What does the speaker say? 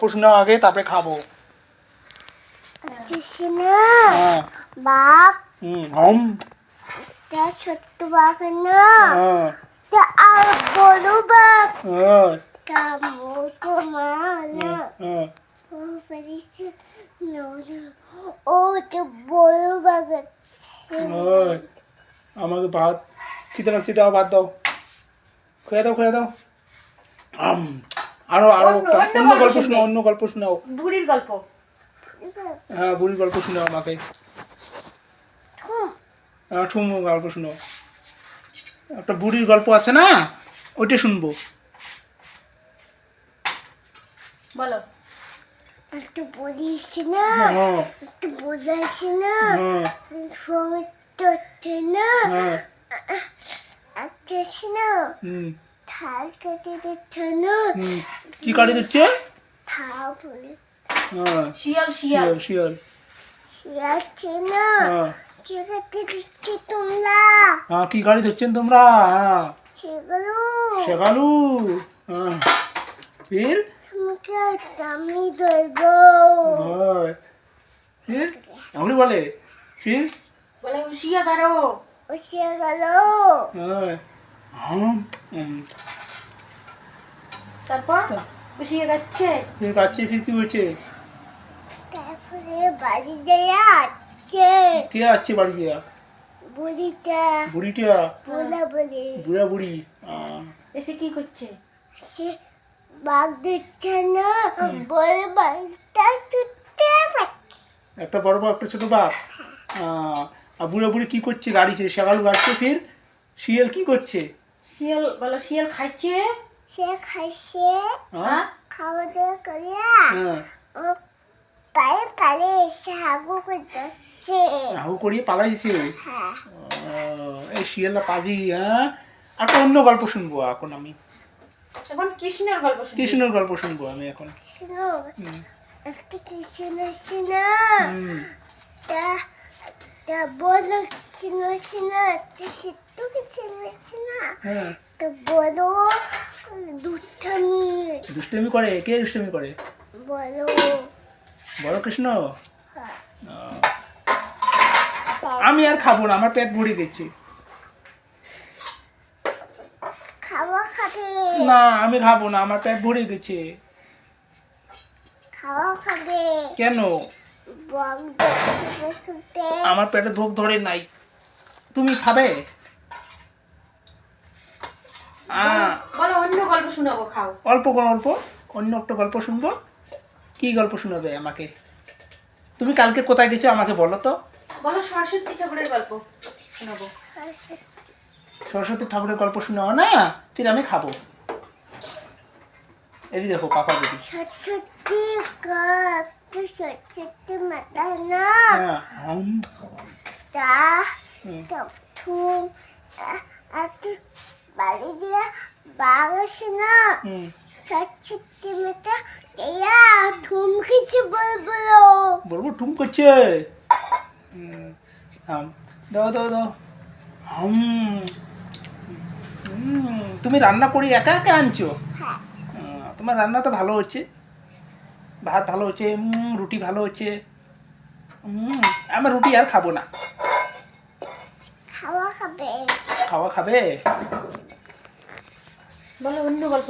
প্রশ্ন আগে তারপরে খাবো। হ্যাঁ বাঘ হম তা ছোট্ট বাঘ না তা আর বড় বাঘ তা মোটো মা না ও পরিচি নোনা ও তো বড় বাঘ আছে। আমাকে ভাত খিদে লাগছে, দাও ভাত দাও, খেয়ে দাও। আরো অন্য গল্প শোনাও, অন্য গল্প শোনাও। বুড়ির গল্প। হ্যাঁ বুড়ির গল্প শোনাও আমাকে। ঠুমো গল্প শোনাও। একটা বুড়ির গল্প আছে না, ওইটা শুনবো। বলো। একটা বলিস না, একটা বলিস না, ফোমে না, একটা না থাল কেটে দিচ্ছে না। কি কাটে দিচ্ছে? থাল বলে শিয়াল। শিয়াল শিয়াল চেনা কে কেটে দিচ্ছে তোমরা? কি গাড়ি ধরছেন তোমরা? সেগুলো ফির তোমাকে আমি ধরবো। ফির এমনি বলে, ফির বলে হুঁশিয়া করো। উঠিয়ে গেল। তারপর হুঁশিয়া যাচ্ছে। ফির কি হয়েছে? তারপরে বাড়ি দেয়া আছে। কে আসছে বাড়ি দিয়া? বুড়িটা বুড়া বলে বুড়ি এসে কি করছে? সে বাঘ দিচ্ছে না, বড় বাঘটা ছুটে পাচ্ছে। একটা বড় বাঘ একটা ছোট বাঘ। আর বুড়ি কি করছে? গাড়িছে, সকাল গাড়ছে। ফির শিয়াল কি করছে? শিয়াল খাচ্ছে। সে খাইছে, খাওয়া দাওয়া করিয়া ও পায়ে পালে এসে হাগু করছে। হাগু করিয়ে পালাইছে। এই শিয়ালটা পাজি। একটা অন্য গল্প শুনবো এখন আমি। এখন কৃষ্ণের গল্প শুনবো আমি এখন। একটা কৃষ্ণ আছে না, তা বড় কৃষ্ণ একটা ছোট্ট কৃষ্ণ আছে না, তা বড় দুষ্টামি করে। কে দুষ্টামি করে? বড় কৃষ্ণ। আমি আর খাবো না, আমার পেট ভরে গেছে। খাওয়া খাবে না আমি খাবো না, আমার পেট ভরে গেছে। খাওয়া খাবে কেন? আমার পেটে ভোগ ধরে নাই। তুমি খাবে? বলো অন্য গল্প শোনাবো, খাও। অল্প অন্য একটা গল্প শুনবো। কি গল্প শোনাবে আমাকে? তুমি কালকে কোথায় গেছো আমাকে বলো তো। বলো সরস্বতী ঠাকুরের গল্প শোনাবো। সরস্বতী ঠাকুরের গল্প শোনাও না, ফির আমি খাবো। এই দেখো পাপা দিদি। সরস্বতী মাতা না তা থুম বাড়ি দিয়া বাঘ আসে না, সরস্বতী মাতা থুম কিছু বলবো ঠুম করছে। দাও। তুমি রান্না করি একা আনছো? তোমার রান্না তো ভালো হচ্ছে, ভাত ভালো হচ্ছে, রুটি ভালো হচ্ছে। আমার রুটি আর খাবো না। খাওয়া খাবে খাবে। বলো অন্য গল্প।